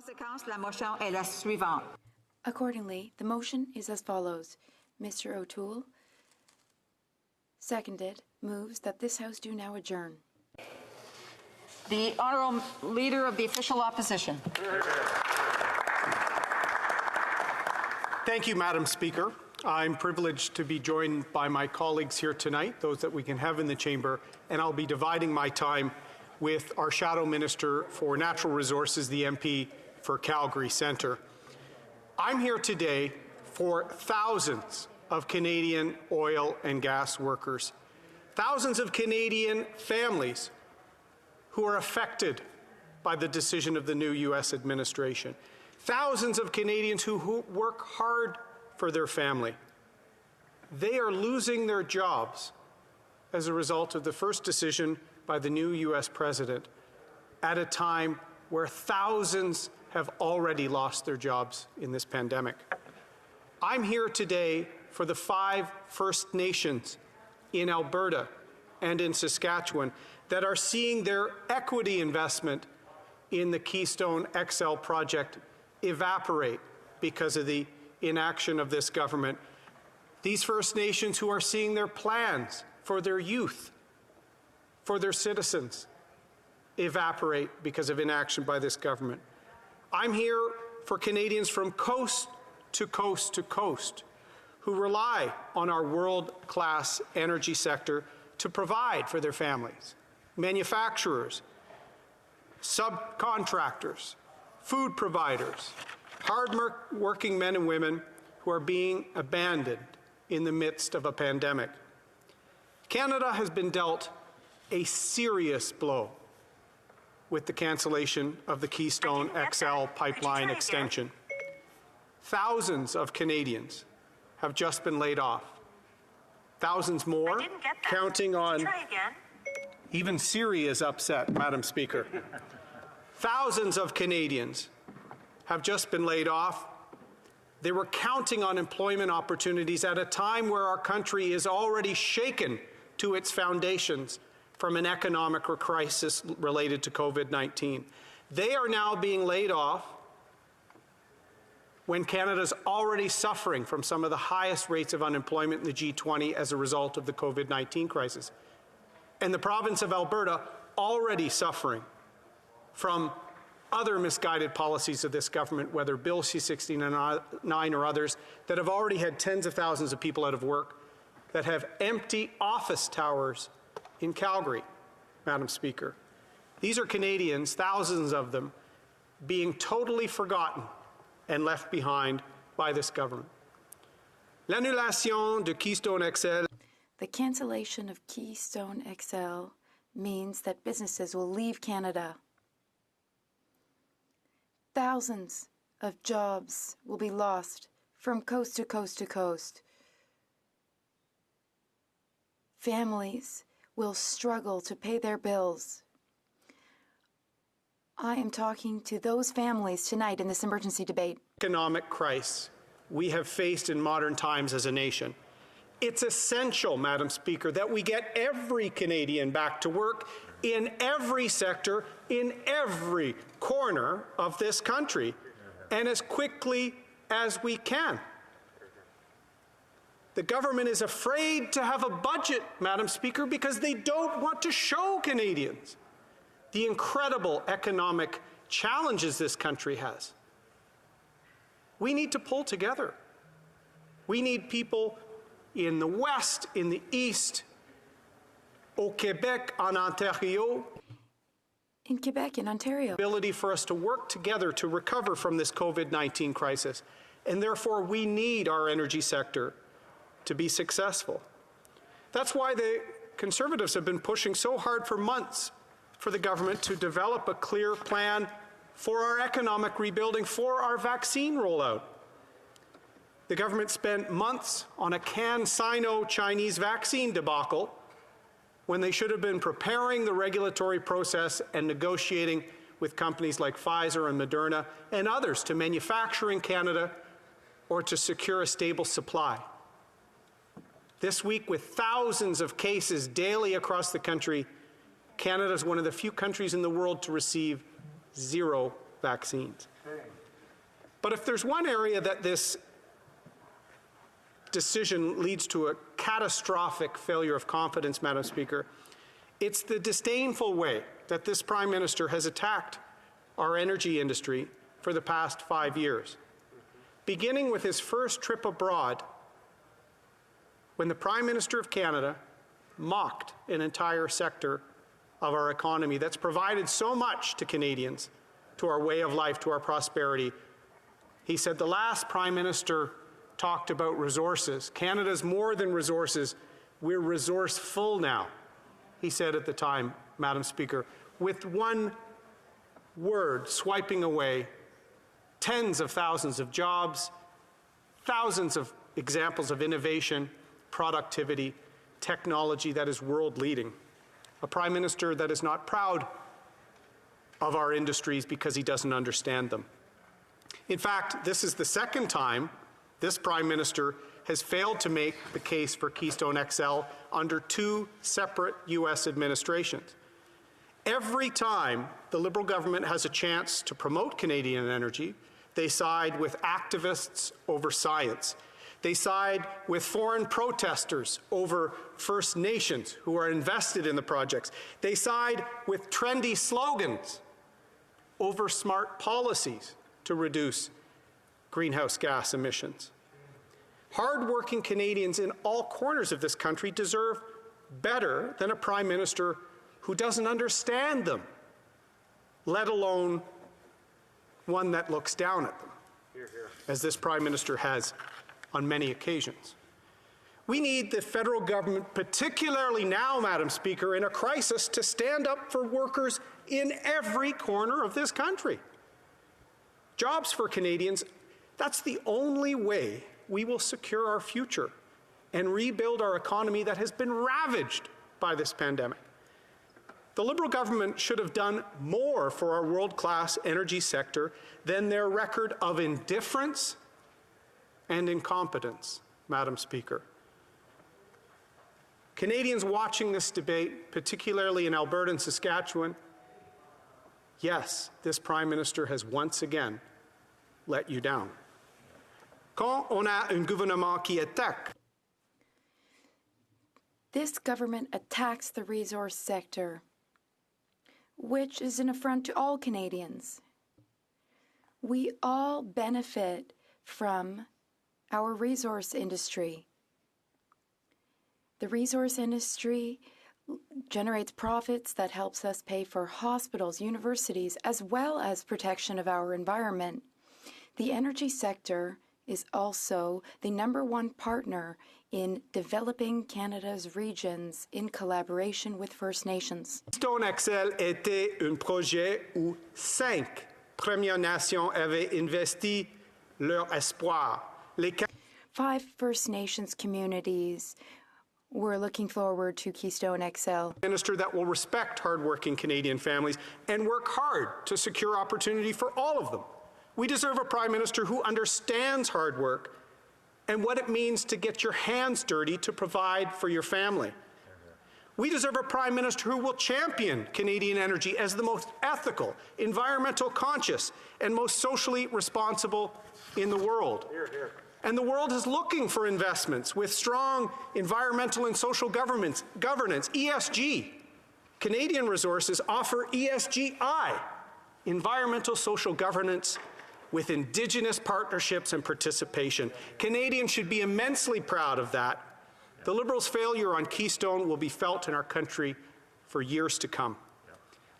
conséquence, la motion est la suivante. Accordingly, the motion is as follows. Mr. O'Toole, seconded, moves that this House do now adjourn. The Honourable Leader of the Official Opposition. Thank you, Madam Speaker. I'm privileged to be joined by my colleagues here tonight, those that we can have in the chamber, and I'll be dividing my time with our Shadow Minister for Natural Resources, the MP for Calgary Centre. I'm here today for thousands of Canadian oil and gas workers, thousands of Canadian families who are affected by the decision of the new U.S. administration, thousands of Canadians who work hard for their family. They are losing their jobs as a result of the first decision by the new U.S. president at a time where thousands have already lost their jobs in this pandemic. I'm here today for the 5 First Nations in Alberta and in Saskatchewan that are seeing their equity investment in the Keystone XL project evaporate because of the inaction of this government. These First Nations who are seeing their plans for their youth, for their citizens, evaporate because of inaction by this government. I'm here for Canadians from coast to coast to coast who rely on our world-class energy sector to provide for their families. Manufacturers, subcontractors, food providers, hard-working men and women who are being abandoned in the midst of a pandemic. Canada has been dealt a serious blow with the cancellation of the Keystone XL pipeline extension. Thousands of Canadians have just been laid off. Thousands more counting on... Even Siri is upset, Madam Speaker. Thousands of Canadians have just been laid off. They were counting on employment opportunities at a time where our country is already shaken to its foundations from an economic crisis related to COVID-19. They are now being laid off when Canada's already suffering from some of the highest rates of unemployment in the G20 as a result of the COVID-19 crisis. And the province of Alberta already suffering from other misguided policies of this government, whether Bill C-69 or others, that have already had tens of thousands of people out of work, that have empty office towers in Calgary, Madam Speaker. These are Canadians, thousands of them, being totally forgotten and left behind by this government. L'annulation de Keystone XL. The cancellation of Keystone XL means that businesses will leave Canada. Thousands of jobs will be lost from coast to coast to coast. Families will struggle to pay their bills. I am talking to those families tonight in this emergency debate. Economic crisis we have faced in modern times as a nation. It's essential, Madam Speaker, that we get every Canadian back to work in every sector, in every corner of this country, and as quickly as we can. The government is afraid to have a budget, Madam Speaker, because they don't want to show Canadians the incredible economic challenges this country has. We need to pull together. We need people in the West, in the East, au Québec, en Ontario. In Quebec, in Ontario. Ability for us to work together to recover from this COVID-19 crisis. And therefore, we need our energy sector to be successful. That's why the Conservatives have been pushing so hard for months for the government to develop a clear plan for our economic rebuilding, for our vaccine rollout. The government spent months on a Sino-Chinese vaccine debacle when they should have been preparing the regulatory process and negotiating with companies like Pfizer and Moderna and others to manufacture in Canada or to secure a stable supply. This week, with thousands of cases daily across the country, Canada is one of the few countries in the world to receive 0 vaccines. But if there's one area that this decision leads to a catastrophic failure of confidence, Madam Speaker, it's the disdainful way that this Prime Minister has attacked our energy industry for the past 5 years. Beginning with his first trip abroad, when the Prime Minister of Canada mocked an entire sector of our economy that's provided so much to Canadians, to our way of life, to our prosperity. He said the last Prime Minister talked about resources. Canada's more than resources. We're resourceful now, he said at the time, Madam Speaker, with one word swiping away tens of thousands of jobs, thousands of examples of innovation, productivity, technology that is world-leading. A Prime Minister that is not proud of our industries because he doesn't understand them. In fact, this is the second time this Prime Minister has failed to make the case for Keystone XL under 2 separate U.S. administrations. Every time the Liberal government has a chance to promote Canadian energy, they side with activists over science. They side with foreign protesters over First Nations who are invested in the projects. They side with trendy slogans over smart policies to reduce greenhouse gas emissions. Hard-working Canadians in all corners of this country deserve better than a Prime Minister who doesn't understand them, let alone one that looks down at them, as this Prime Minister has on many occasions. We need the federal government, particularly now, Madam Speaker, in a crisis, to stand up for workers in every corner of this country. Jobs for Canadians, that's the only way we will secure our future and rebuild our economy that has been ravaged by this pandemic. The Liberal government should have done more for our world-class energy sector than their record of indifference and incompetence, Madam Speaker. Canadians watching this debate, particularly in Alberta and Saskatchewan, yes, this Prime Minister has once again let you down. Quand on a un gouvernement qui attaque, This government attacks the resource sector, which is an affront to all Canadians. We all benefit from our resource industry. The resource industry generates profits that helps us pay for hospitals, universities, as well as protection of our environment. The energy sector is also the #1 partner in developing Canada's regions in collaboration with First Nations. Keystone XL était un projet où 5 Premières Nations avaient investi leur espoir. 5 First Nations communities were looking forward to Keystone XL. Minister that will respect hardworking Canadian families and work hard to secure opportunity for all of them. We deserve a Prime Minister who understands hard work and what it means to get your hands dirty to provide for your family. We deserve a Prime Minister who will champion Canadian energy as the most ethical, environmental conscious, and most socially responsible in the world. And the world is looking for investments with strong environmental and social governance, ESG. Canadian resources offer ESGI, environmental social governance, with Indigenous partnerships and participation. Canadians should be immensely proud of that. The Liberals' failure on Keystone will be felt in our country for years to come.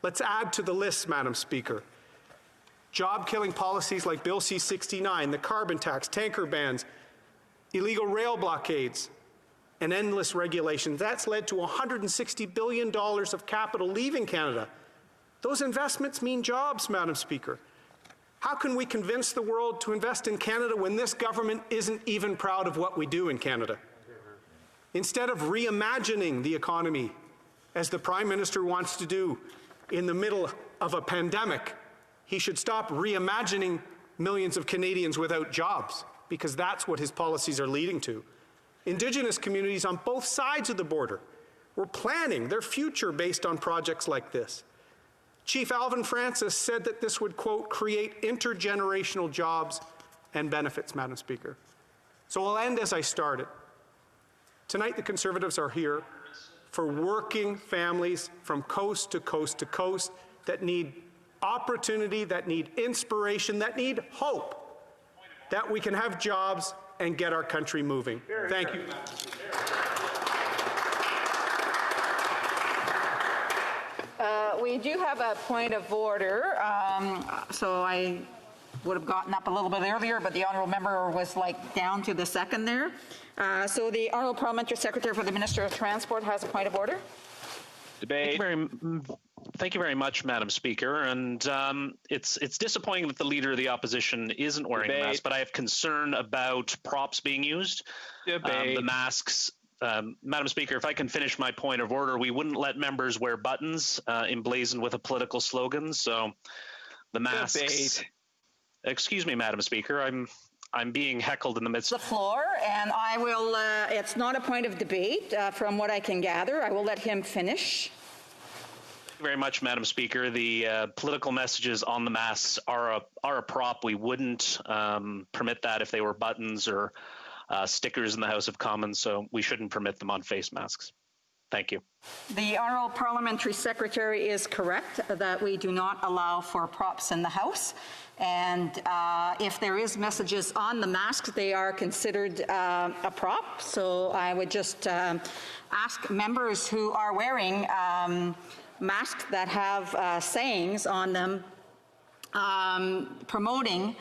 Let's add to the list, Madam Speaker. Job-killing policies like Bill C-69, the carbon tax, tanker bans, illegal rail blockades, and endless regulations. That's led to $160 billion of capital leaving Canada. Those investments mean jobs, Madam Speaker. How can we convince the world to invest in Canada when this government isn't even proud of what we do in Canada? Instead of reimagining the economy, as the Prime Minister wants to do in the middle of a pandemic, he should stop reimagining millions of Canadians without jobs, because that's what his policies are leading to. Indigenous communities on both sides of the border were planning their future based on projects like this. Chief Alvin Francis said that this would, quote, create intergenerational jobs and benefits, Madam Speaker. So I'll end as I started. Tonight, the Conservatives are here for working families from coast to coast to coast that need opportunity, that need inspiration, that need hope, that we can have jobs and get our country moving. Thank you. We do have a point of order, so I would have gotten up a little bit earlier, but the honourable member was like down to the second there. So the honourable parliamentary secretary for the Minister of Transport has a point of order. Debate. Thank you very much, Madam Speaker. And it's disappointing that the Leader of the Opposition isn't wearing a mask, but I have concern about props being used. The masks. Madam Speaker, if I can finish my point of order, we wouldn't let members wear buttons emblazoned with a political slogan. So the masks. Excuse me, Madam Speaker. I'm being heckled in the midst of the floor, and I will. It's not a point of debate, from what I can gather. I will let him finish. Thank you very much, Madam Speaker. The political messages on the masks are a prop. We wouldn't permit that if they were buttons or stickers in the House of Commons, so we shouldn't permit them on face masks. Thank you. The honourable parliamentary secretary is correct that we do not allow for props in the House. And if there is messages on the masks, they are considered a prop. So I would just ask members who are wearing masks that have sayings on them promoting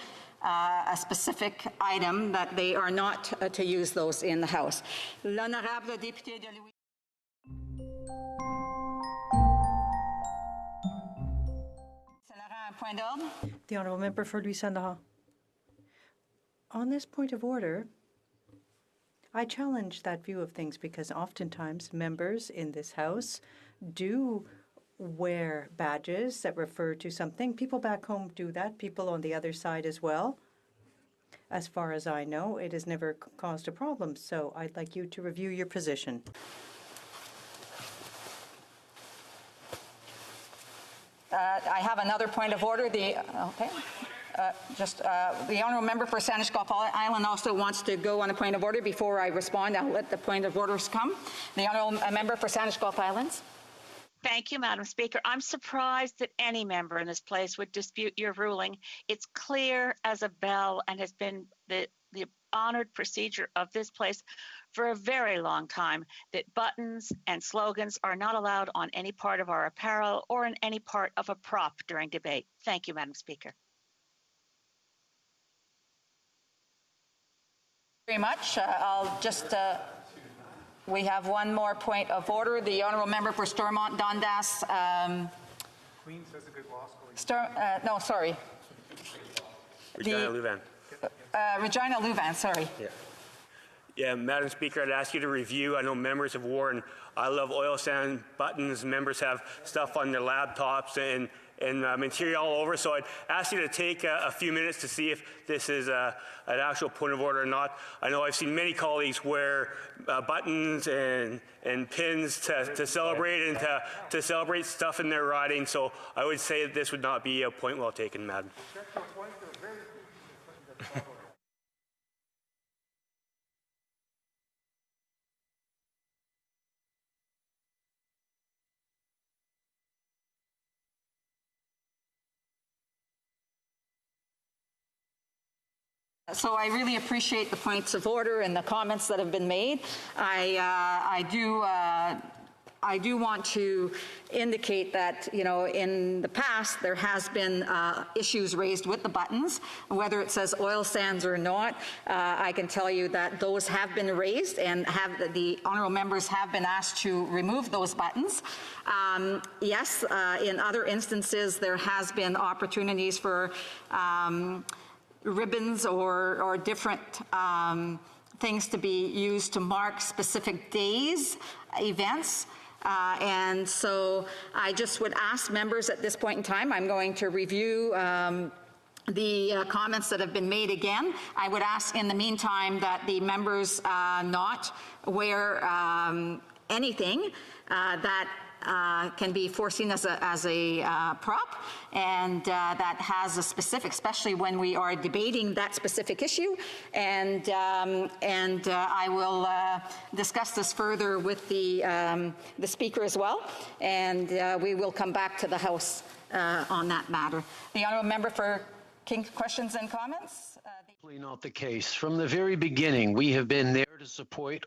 a specific item, that they are not to use those in the House. L'honorable député de Louis. The honourable member for Louis Sandra. On this point of order, I challenge that view of things because oftentimes members in this House do wear badges that refer to something. People back home do that. People on the other side as well. As far as I know, it has never caused a problem. So I'd like you to review your position. I have another point of order. The honourable member for Sandwich Gulf Island also wants to go on a point of order. Before I respond, I'll let the point of orders come. The honourable member for Sandwich Gulf Islands. Thank you, Madam Speaker. I'm surprised that any member in this place would dispute your ruling. It's clear as a bell and has been the honoured procedure of this place for a very long time that buttons and slogans are not allowed on any part of our apparel or in any part of a prop during debate. Thank you, Madam Speaker. Very much. I'll just. We have one more point of order. The honourable member for Stormont Dundas. Queens has a good law school. No, sorry. Regina Louvain. Regina Louvain, sorry. Yeah, Madam Speaker, I'd ask you to review. I know members have worn I Love Oil Sand buttons. Members have stuff on their laptops and material all over. So I'd ask you to take a few minutes to see if this is an actual point of order or not. I know I've seen many colleagues wear buttons and pins to celebrate and to celebrate stuff in their riding. So I would say that this would not be a point well taken, Madam. So I really appreciate the points of order and the comments that have been made. I do want to indicate that, you know, in the past there has been issues raised with the buttons, whether it says oil sands or not. I can tell you that those have been raised, and the honourable members have been asked to remove those buttons. Yes, in other instances there has been opportunities for ribbons or different things to be used to mark specific days, events. And so I just would ask members at this point in time, I'm going to review the comments that have been made again. I would ask in the meantime that the members not wear anything that can be foreseen as a prop, and that has a specific, especially when we are debating that specific issue. And I will discuss this further with the Speaker as well, and we will come back to the House on that matter. The Honourable Member for King, questions and comments? Not the case. From the very beginning, we have been there to support.